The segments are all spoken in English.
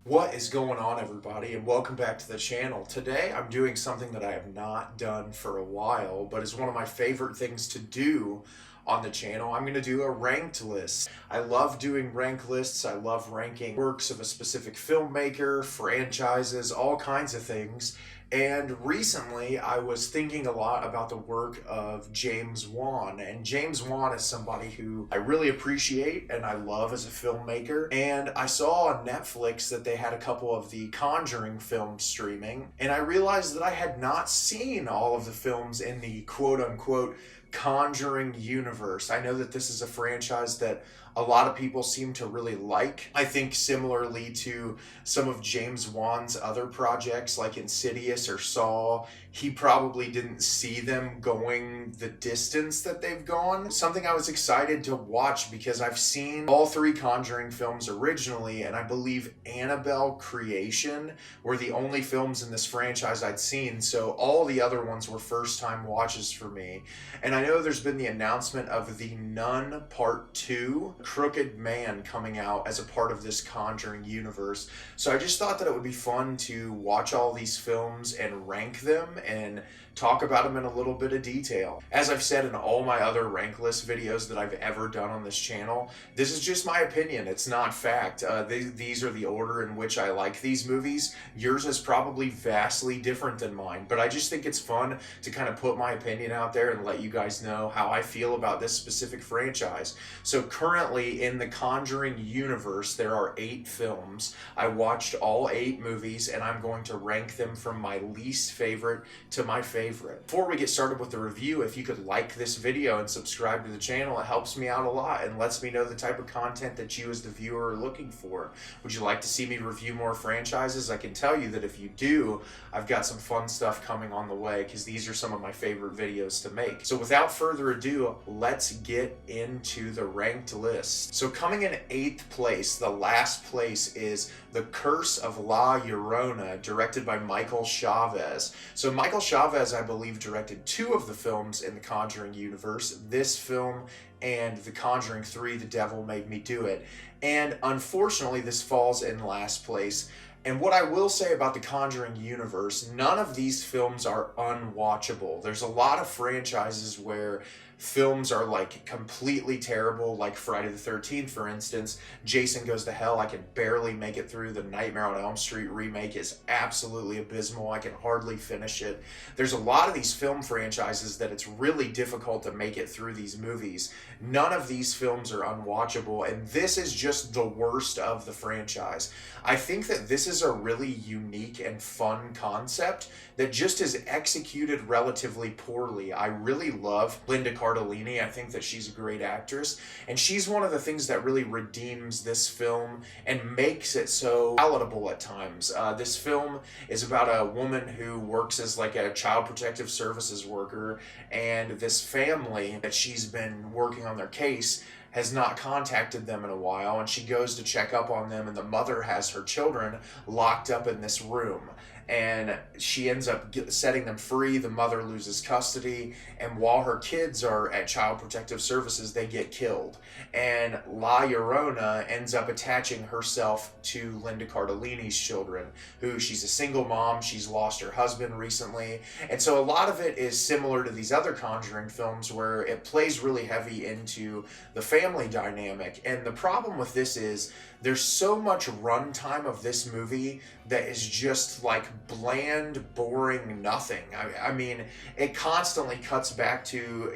What is going on, everybody, and welcome back to the channel. Today I'm doing something that I have not done for a while, but is one of my favorite things to do on the channel. I'm going to do a ranked list. I love doing rank lists. I love ranking works of a specific filmmaker, franchises, all kinds of things. And recently, I was thinking a lot about the work of James Wan. And James Wan is somebody who I really appreciate and I love as a filmmaker. And I saw on Netflix that they had a couple of the Conjuring films streaming. And I realized that I had not seen all of the films in the quote unquote Conjuring Universe. I know that this is a franchise that a lot of people seem to really like. I think similarly to some of James Wan's other projects like Insidious or Saw, he probably didn't see them going the distance that they've gone. Something I was excited to watch because I've seen all three Conjuring films originally, and I believe Annabelle Creation were the only films in this franchise I'd seen, so all the other ones were first time watches for me. And I know there's been the announcement of The Nun Part 2, Crooked Man, coming out as a part of this Conjuring universe. So I just thought that it would be fun to watch all these films and rank them and talk about them in a little bit of detail. As I've said in all my other rank list videos that I've ever done on this channel, this is just my opinion. It's not fact. These are the order in which I like these movies. Yours is probably vastly different than mine, but I just think it's fun to kind of put my opinion out there and let you guys know how I feel about this specific franchise. So currently in the Conjuring universe, there are 8 films. I watched all 8 movies and I'm going to rank them from my least favorite to my favorite. Before we get started with the review, if you could like this video and subscribe to the channel, it helps me out a lot and lets me know the type of content that you as the viewer are looking for. Would you like to see me review more franchises? I can tell you that if you do, I've got some fun stuff coming on the way because these are some of my favorite videos to make. So without further ado, let's get into the ranked list. So coming in 8th place, the last place, is The Curse of La Llorona, directed by Michael Chavez. So Michael Chavez, I believe, directed 2 of the films in the Conjuring universe, this film and The Conjuring 3, The Devil Made Me Do It. And unfortunately, this falls in last place. And what I will say about the Conjuring universe, none of these films are unwatchable. There's a lot of franchises where films are like completely terrible, like Friday the 13th, for instance. Jason Goes to Hell, I can barely make it through. The Nightmare on Elm Street remake is absolutely abysmal. I can hardly finish it. There's a lot of these film franchises that it's really difficult to make it through these movies. None of these films are unwatchable, and this is just the worst of the franchise. I think that this is a really unique and fun concept that just is executed relatively poorly. I really love Linda Cardellini. I think that she's a great actress, and she's one of the things that really redeems this film and makes it so palatable at times. This film is about a woman who works as like a child protective services worker, and this family that she's been working on their case has not contacted them in a while, and she goes to check up on them, and the mother has her children locked up in this room. And she ends up setting them free. The mother loses custody, and while her kids are at Child Protective Services, they get killed. And La Llorona ends up attaching herself to Linda Cardellini's children, who she's a single mom. She's lost her husband recently. And so a lot of it is similar to these other Conjuring films where it plays really heavy into the family dynamic. And the problem with this is there's so much runtime of this movie that is just like bland, boring nothing. I mean, it constantly cuts back to,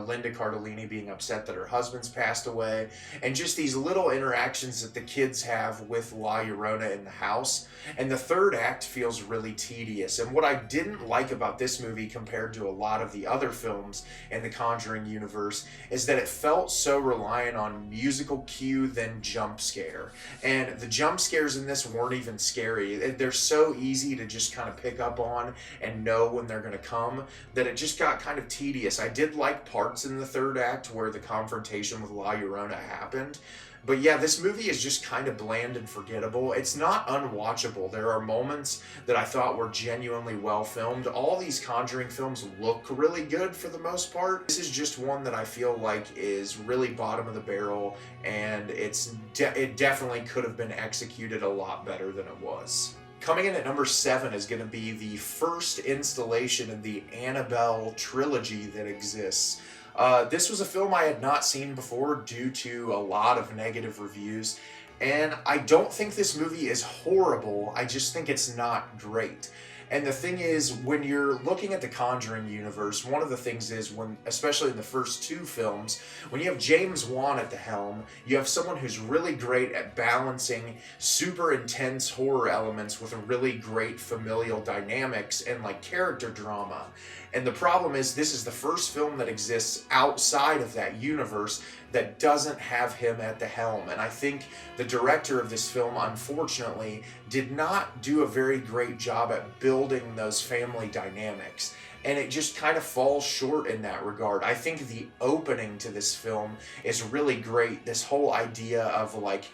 Linda Cardellini being upset that her husband's passed away, and just these little interactions that the kids have with La Llorona in the house. And the third act feels really tedious. And what I didn't like about this movie compared to a lot of the other films in the Conjuring universe is that it felt so reliant on musical cue than jump scare. And the jump scares in this weren't even scary. They're so easy to just kind of pick up on and know when they're going to come, that it just got kind of tedious. I did like parts in the third act where the confrontation with La Llorona happened. But yeah, this movie is just kind of bland and forgettable. It's not unwatchable. There are moments that I thought were genuinely well filmed. All these Conjuring films look really good for the most part. This is just one that I feel like is really bottom of the barrel, and it definitely could have been executed a lot better than it was. Coming in at number 7 is going to be the first installation in the Annabelle trilogy that exists. This was a film I had not seen before due to a lot of negative reviews, and I don't think this movie is horrible, I just think it's not great. And the thing is, when you're looking at the Conjuring universe, one of the things is when, especially in the first 2 films, when you have James Wan at the helm, you have someone who's really great at balancing super intense horror elements with a really great familial dynamics and like character drama. And the problem is, this is the first film that exists outside of that universe that doesn't have him at the helm. And I think the director of this film, unfortunately, did not do a very great job at building those family dynamics. And it just kind of falls short in that regard. I think the opening to this film is really great. This whole idea of like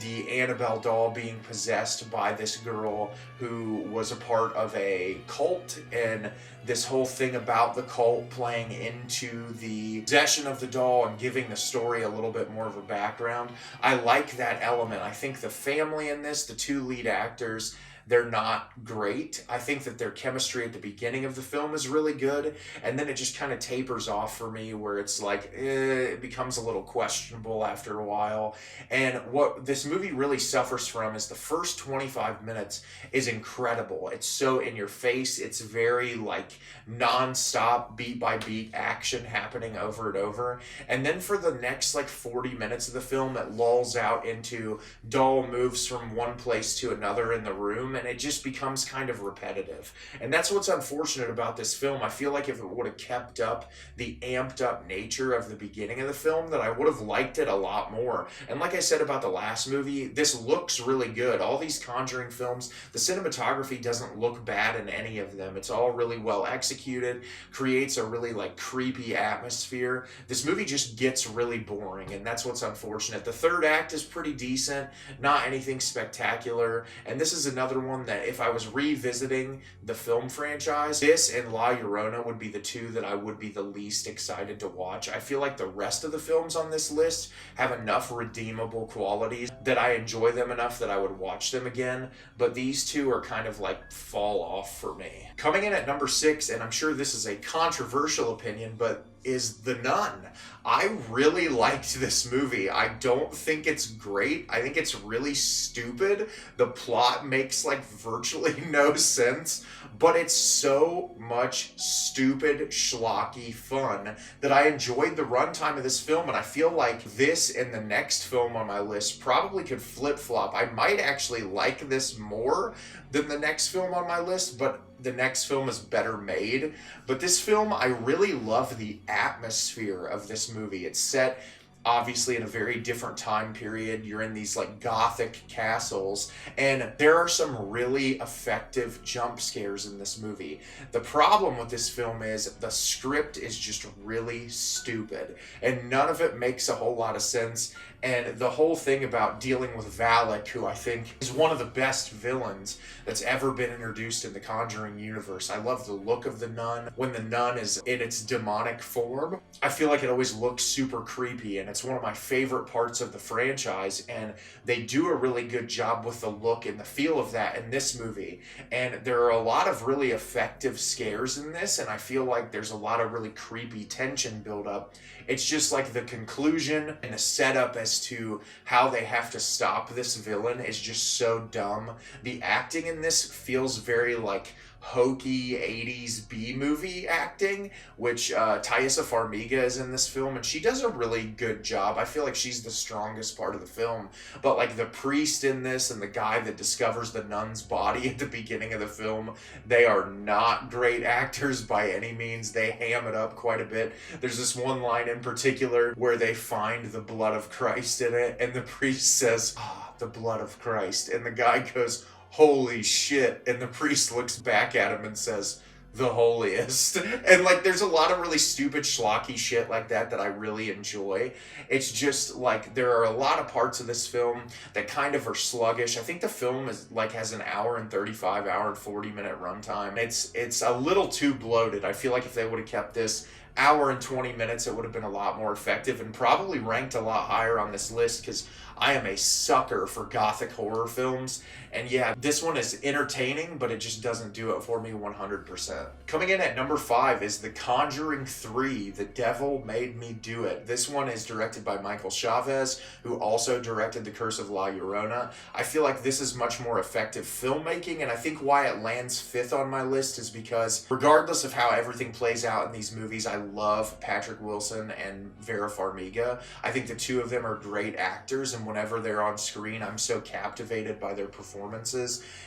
the Annabelle doll being possessed by this girl who was a part of a cult, and this whole thing about the cult playing into the possession of the doll and giving the story a little bit more of a background. I like that element. I think the family in this, the 2 lead actors, they're not great. I think that their chemistry at the beginning of the film is really good, and then it just kind of tapers off for me where it's like, it becomes a little questionable after a while. And what this movie really suffers from is the first 25 minutes is incredible. It's so in your face. It's very like non-stop, beat by beat action happening over and over. And then for the next like 40 minutes of the film, it lulls out into doll moves from one place to another in the room, and it just becomes kind of repetitive. And that's what's unfortunate about this film. I feel like if it would have kept up the amped up nature of the beginning of the film, that I would have liked it a lot more. And like I said about the last movie, this looks really good. All these Conjuring films, the cinematography doesn't look bad in any of them. It's all really well executed, creates a really like creepy atmosphere. This movie just gets really boring, and that's what's unfortunate. The third act is pretty decent, not anything spectacular, and this is another one that if I was revisiting the film franchise, this and La Llorona would be the 2 that I would be the least excited to watch. I feel like the rest of the films on this list have enough redeemable qualities that I enjoy them enough that I would watch them again, but these 2 are kind of like fall off for me. Coming in at number 6, and I'm sure this is a controversial opinion, but is The Nun. I really liked this movie. I don't think it's great. I think it's really stupid. The plot makes like virtually no sense, but it's so much stupid, schlocky fun that I enjoyed the runtime of this film, and I feel like this and the next film on my list probably could flip-flop. I might actually like this more than the next film on my list, but the next film is better made. But this film, I really love the atmosphere of this movie. It's set obviously in a very different time period. You're in these like gothic castles, and there are some really effective jump scares in this movie. The problem with this film is the script is just really stupid, and none of it makes a whole lot of sense. And the whole thing about dealing with Valak, who I think is one of the best villains that's ever been introduced in the Conjuring universe. I love the look of the nun. When the nun is in its demonic form, I feel like it always looks super creepy, and it's one of my favorite parts of the franchise, and they do a really good job with the look and the feel of that in this movie. And there are a lot of really effective scares in this, and I feel like there's a lot of really creepy tension build up. It's just like the conclusion and the setup as to how they have to stop this villain is just so dumb. The acting in this feels very like hokey 80s B-movie acting, which Taissa Farmiga is in this film, and she does a really good job. I feel like she's the strongest part of the film. But like the priest in this and the guy that discovers the nun's body at the beginning of the film, they are not great actors by any means. They ham it up quite a bit. There's this one line in particular where they find the blood of Christ in it, and the priest says, "Ah, the blood of Christ," and the guy goes, holy shit. And the priest looks back at him and says, the holiest. And like there's a lot of really stupid schlocky shit like that I really enjoy. It's just like there are a lot of parts of this film that kind of are sluggish. I think the film is like has an hour and 35, hour and 40 minute runtime. It's a little too bloated. I feel like if they would have kept this hour and 20 minutes, it would have been a lot more effective and probably ranked a lot higher on this list because I am a sucker for gothic horror films. And yeah, this one is entertaining, but it just doesn't do it for me 100%. Coming in at number 5 is The Conjuring 3, The Devil Made Me Do It. This one is directed by Michael Chavez, who also directed The Curse of Lauroona. I feel like this is much more effective filmmaking, and I think why it lands 5th on my list is because regardless of how everything plays out in these movies, I love Patrick Wilson and Vera Farmiga. I think the two of them are great actors, and whenever they're on screen, I'm so captivated by their performances.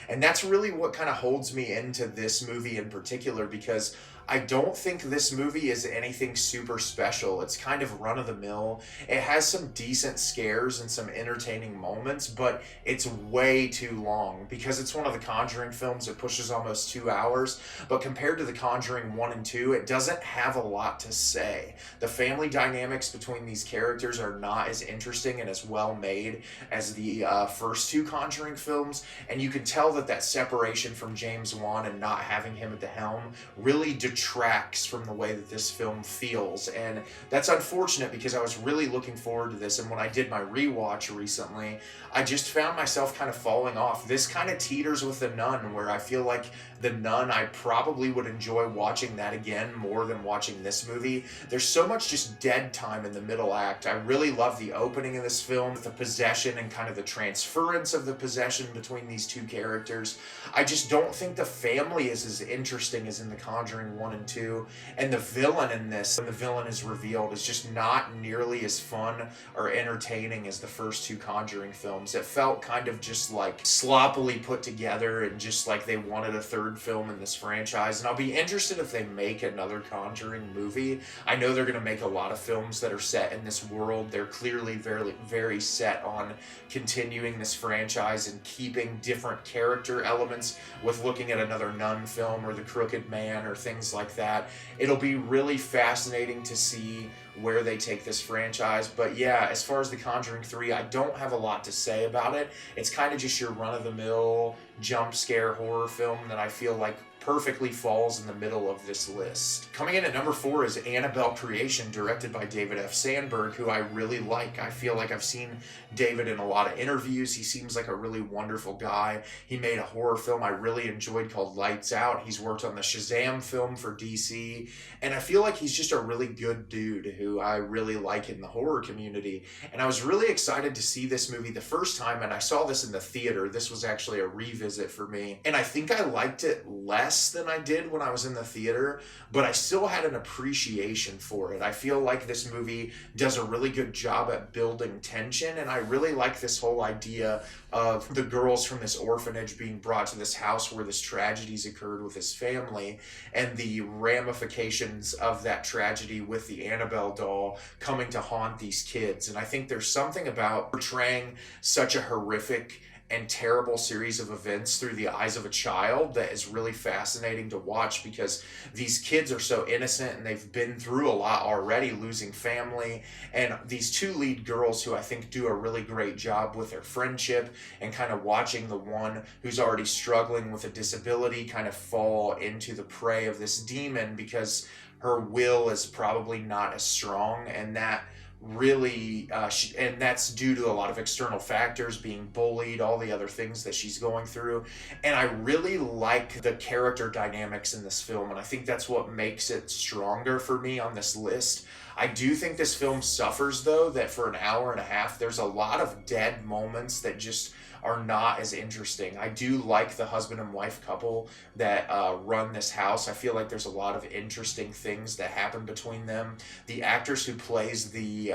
And that's really what kind of holds me into this movie in particular, because I don't think this movie is anything super special. It's kind of run-of-the-mill. It has some decent scares and some entertaining moments, but it's way too long. Because it's one of the Conjuring films, it pushes almost 2 hours. But compared to the Conjuring 1 and 2, it doesn't have a lot to say. The family dynamics between these characters are not as interesting and as well made as the first 2 Conjuring films. And you can tell that separation from James Wan and not having him at the helm really detracts from the way that this film feels, and that's unfortunate because I was really looking forward to this. And when I did my rewatch recently, I just found myself kind of falling off. This kind of teeters with The Nun, where I feel like The Nun, I probably would enjoy watching that again more than watching this movie. There's so much just dead time in the middle act. I really love the opening of this film, the possession and kind of the transference of the possession between these two characters. I just don't think the family is as interesting as in The Conjuring 1 and 2, and the villain in this, when the villain is revealed, is just not nearly as fun or entertaining as the first 2 Conjuring films. It felt kind of just like sloppily put together and just like they wanted a third film in this franchise. And I'll be interested if they make another Conjuring movie. I know they're going to make a lot of films that are set in this world. They're clearly very, very set on continuing this franchise and keeping different character elements with looking at another Nun film or The Crooked Man or things like that. It'll be really fascinating to see where they take this franchise. But yeah, as far as The Conjuring 3, I don't have a lot to say about it. It's kind of just your run-of-the-mill jump scare horror film that I feel like perfectly falls in the middle of this list. Coming in at number 4 is Annabelle Creation, directed by David F. Sandberg, who I really like. I feel like I've seen David in a lot of interviews. He seems like a really wonderful guy. He made a horror film I really enjoyed called Lights Out. He's worked on the Shazam film for DC, and I feel like he's just a really good dude who I really like in the horror community. And I was really excited to see this movie the first time, and I saw this in the theater. This was actually a revisit for me, and I think I liked it less than I did when I was in the theater, but I still had an appreciation for it. I feel like this movie does a really good job at building tension, and I really like this whole idea of the girls from this orphanage being brought to this house where this tragedy's occurred with his family, and the ramifications of that tragedy with the Annabelle doll coming to haunt these kids. And I think there's something about portraying such a horrific and terrible series of events through the eyes of a child that is really fascinating to watch, because these kids are so innocent and they've been through a lot already, losing family, and these 2 lead girls who I think do a really great job with their friendship and kind of watching the one who's already struggling with a disability kind of fall into the prey of this demon because her will is probably not as strong, and that really and that's due to a lot of external factors, being bullied, all the other things that she's going through. And I really like the character dynamics in this film, and I think that's what makes it stronger for me on this list. I do think this film suffers, though, that for an hour and a half there's a lot of dead moments that just are not as interesting. I do like the husband and wife couple that run this house. I feel like there's a lot of interesting things that happen between them. The actress who plays the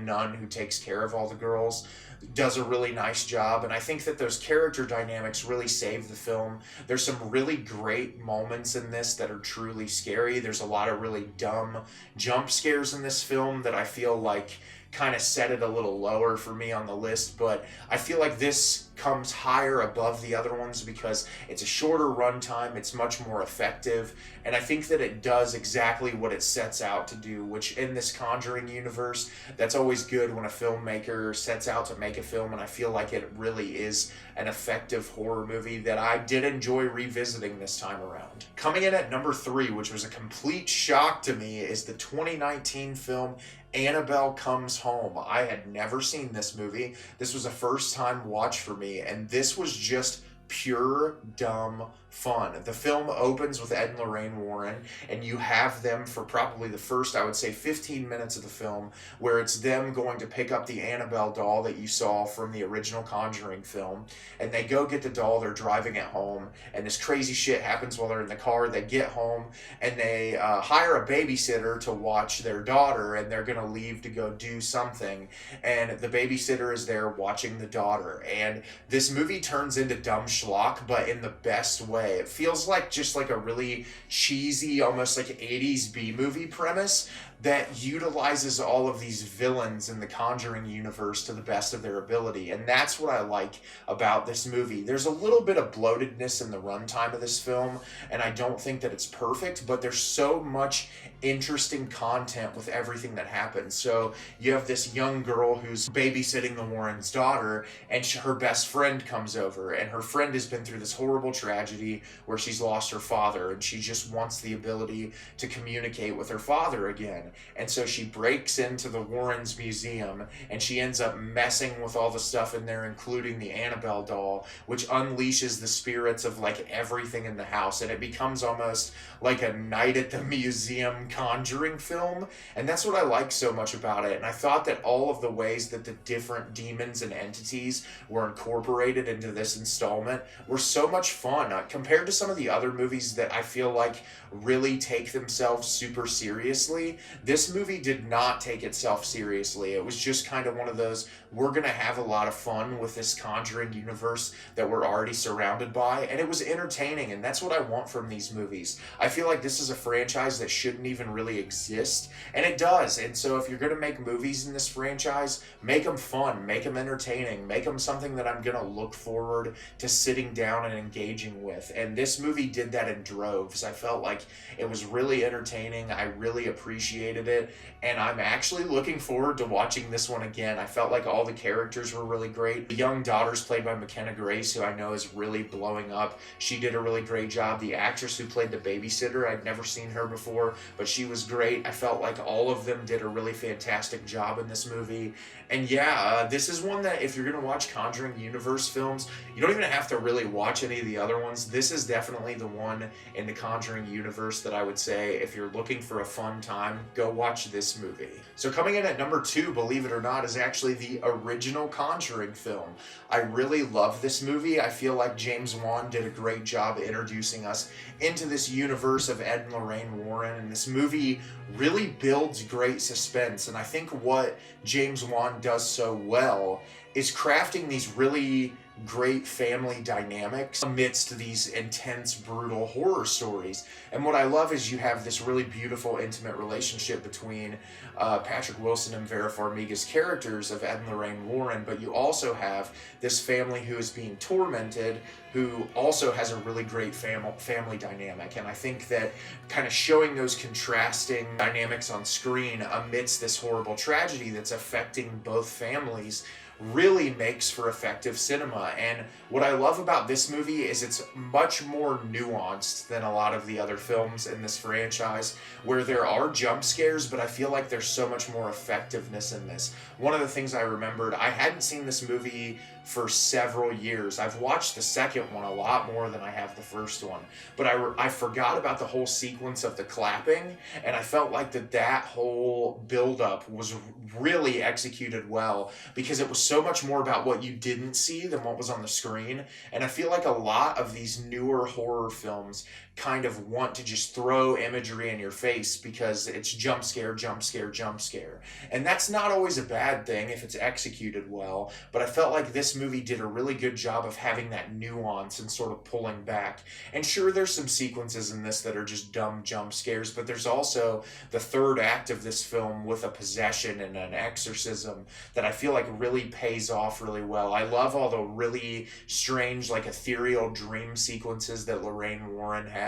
nun who takes care of all the girls does a really nice job, and I think that those character dynamics really save the film. There's some really great moments in this that are truly scary. There's a lot of really dumb jump scares in this film that I feel like kind of set it a little lower for me on the list, but I feel like this comes higher above the other ones because it's a shorter runtime, it's much more effective, and I think that it does exactly what it sets out to do, which in this Conjuring universe, that's always good when a filmmaker sets out to make a film, and I feel like it really is an effective horror movie that I did enjoy revisiting this time around. Coming in at number 3, which was a complete shock to me, is the 2019 film Annabelle Comes Home. I had never seen this movie. This was a first time watch for me, and this was just pure dumb fun. The film opens with Ed and Lorraine Warren, and you have them for probably the first, I would say, 15 minutes of the film, where it's them going to pick up the Annabelle doll that you saw from the original Conjuring film, and they go get the doll, they're driving it home, and this crazy shit happens while they're in the car. They get home, and they hire a babysitter to watch their daughter, and they're going to leave to go do something, and the babysitter is there watching the daughter, and this movie turns into dumb schlock, but in the best way. It feels like just like a really cheesy, almost like 80s B-movie premise that utilizes all of these villains in the Conjuring universe to the best of their ability. And that's what I like about this movie. There's a little bit of bloatedness in the runtime of this film, and I don't think that it's perfect, but there's so much interesting content with everything that happens. So you have this young girl who's babysitting the Warrens' daughter, and her best friend comes over, and her friend has been through this horrible tragedy where she's lost her father, and she just wants the ability to communicate with her father again. And so she breaks into the Warrens museum, and she ends up messing with all the stuff in there, including the Annabelle doll, which unleashes the spirits of like everything in the house, and it becomes almost like a Night at the Museum Conjuring film. And that's what I like so much about it. And I thought that all of the ways that the different demons and entities were incorporated into this installment were so much fun. Compared to some of the other movies that I feel like really take themselves super seriously, this movie did not take itself seriously. It was just kind of one of those, we're going to have a lot of fun with this Conjuring universe that we're already surrounded by, and it was entertaining, and that's what I want from these movies. I feel like this is a franchise that shouldn't even really exist, and it does. And so if you're going to make movies in this franchise, make them fun, make them entertaining, make them something that I'm going to look forward to sitting down and engaging with. And this movie did that in droves. I felt like it was really entertaining. I really appreciated it, and I'm actually looking forward to watching this one again. I felt like all the characters were really great. The young daughter's played by McKenna Grace, who I know is really blowing up. She did a really great job. The actress who played the babysitter, I'd never seen her before, but she was great. I felt like all of them did a really fantastic job in this movie. And yeah, this is one that if you're going to watch Conjuring Universe films, you don't even have to really watch any of the other ones. This is definitely the one in the Conjuring Universe that I would say, if you're looking for a fun time, go watch this movie. So coming in at number 2, believe it or not, is actually the original Conjuring film. I really love this movie. I feel like James Wan did a great job introducing us into this universe of Ed and Lorraine Warren, and this movie really builds great suspense. And I think what James Wan does so well is crafting these really great family dynamics amidst these intense, brutal horror stories. And what I love is you have this really beautiful, intimate relationship between Patrick Wilson and Vera Farmiga's characters of Ed and Lorraine Warren, but you also have this family who is being tormented, who also has a really great family dynamic. And I think that kind of showing those contrasting dynamics on screen amidst this horrible tragedy that's affecting both families really makes for effective cinema. And what I love about this movie is it's much more nuanced than a lot of the other films in this franchise, where there are jump scares, but I feel like there's so much more effectiveness in this. One of the things I remembered, I hadn't seen this movie for several years. I've watched the second one a lot more than I have the first one, but I forgot about the whole sequence of the clapping, and I felt like that whole buildup was really executed well, because it was so much more about what you didn't see than what what was on the screen. And I feel like a lot of these newer horror films kind of want to just throw imagery in your face because it's jump scare, jump scare, jump scare. And that's not always a bad thing if it's executed well, but I felt like this movie did a really good job of having that nuance and sort of pulling back. And sure, there's some sequences in this that are just dumb jump scares, but there's also the third act of this film with a possession and an exorcism that I feel like really pays off really well. I love all the really strange, like ethereal dream sequences that Lorraine Warren has.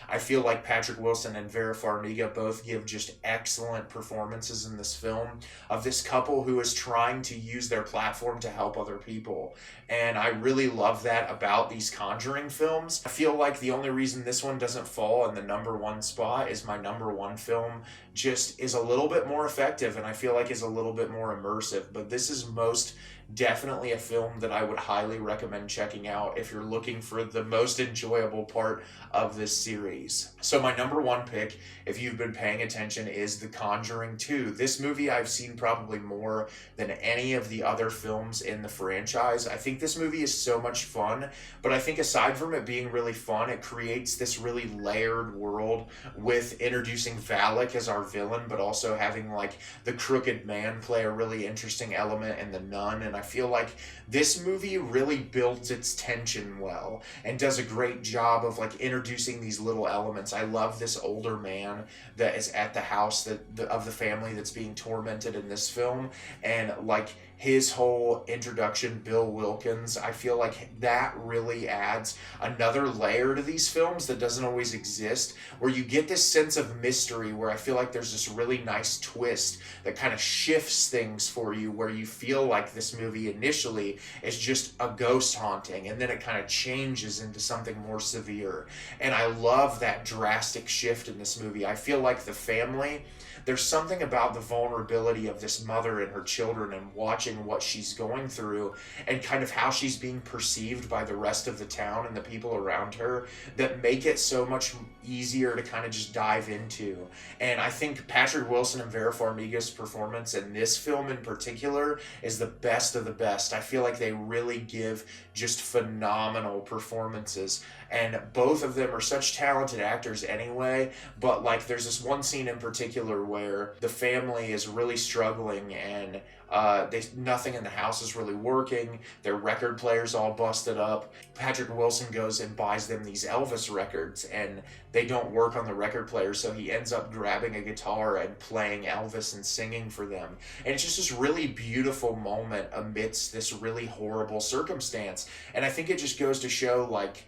I feel like Patrick Wilson and Vera Farmiga both give just excellent performances in this film of this couple who is trying to use their platform to help other people. And I really love that about these Conjuring films. I feel like the only reason this one doesn't fall in the #1 spot is my #1 film just is a little bit more effective and I feel like is a little bit more immersive. But this is most definitely a film that I would highly recommend checking out if you're looking for the most enjoyable part of this series. So my #1 pick, if you've been paying attention, is The Conjuring 2. This movie I've seen probably more than any of the other films in the franchise. I think this movie is so much fun, but I think aside from it being really fun, it creates this really layered world with introducing Valak as our villain, but also having like the crooked man play a really interesting element in the nun. And I feel like this movie really builds its tension well and does a great job of like introducing these little elements. I love this older man that is at the house of the family that's being tormented in this film, and like his whole introduction, Bill Wilkins, I feel like that really adds another layer to these films that doesn't always exist, where you get this sense of mystery, where I feel like there's this really nice twist that kind of shifts things for you, where you feel like this movie initially is just a ghost haunting, and then it kind of changes into something more severe. And I love that drastic shift in this movie. I feel like the family, there's something about the vulnerability of this mother and her children and watching what she's going through and kind of how she's being perceived by the rest of the town and the people around her that make it so much easier to kind of just dive into. And I think Patrick Wilson and Vera Farmiga's performance in this film in particular is the best of the best. I feel like they really give just phenomenal performances, and both of them are such talented actors anyway. But like there's this one scene in particular where the family is really struggling and nothing in the house is really working. Their record player's all busted up. Patrick Wilson goes and buys them these Elvis records, and they don't work on the record player, so he ends up grabbing a guitar and playing Elvis and singing for them. And it's just this really beautiful moment amidst this really horrible circumstance. And I think it just goes to show like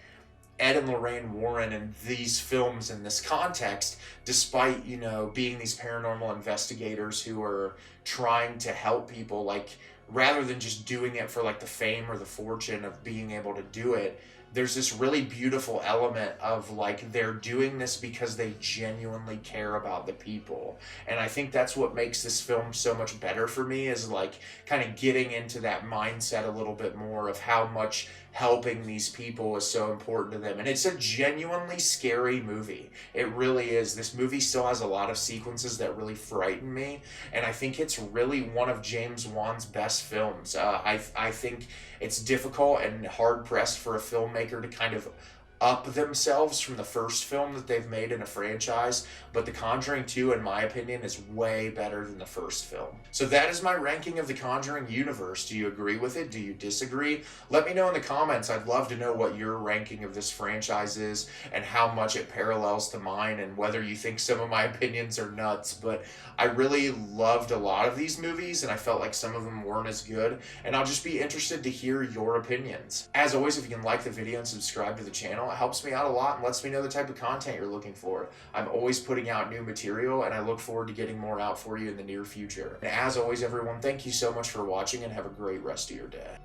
Ed and Lorraine Warren in these films in this context, despite, you know, being these paranormal investigators who are trying to help people, like, rather than just doing it for like the fame or the fortune of being able to do it, there's this really beautiful element of like they're doing this because they genuinely care about the people. And I think that's what makes this film so much better for me, is like kind of getting into that mindset a little bit more of how much helping these people is so important to them. And it's a genuinely scary movie. It really is. This movie still has a lot of sequences that really frighten me, and I think it's really one of James Wan's best films. I think it's difficult and hard-pressed for a filmmaker to kind of up themselves from the first film that they've made in a franchise, but The Conjuring 2, in my opinion, is way better than the first film. So that is my ranking of the Conjuring universe. Do you agree with it? Do you disagree? Let me know in the comments. I'd love to know what your ranking of this franchise is and how much it parallels to mine, and whether you think some of my opinions are nuts. But I really loved a lot of these movies, and I felt like some of them weren't as good, and I'll just be interested to hear your opinions. As always, if you can like the video and subscribe to the channel, it helps me out a lot and lets me know the type of content you're looking for. I'm always putting out new material, and I look forward to getting more out for you in the near future. And as always, everyone, thank you so much for watching, and have a great rest of your day.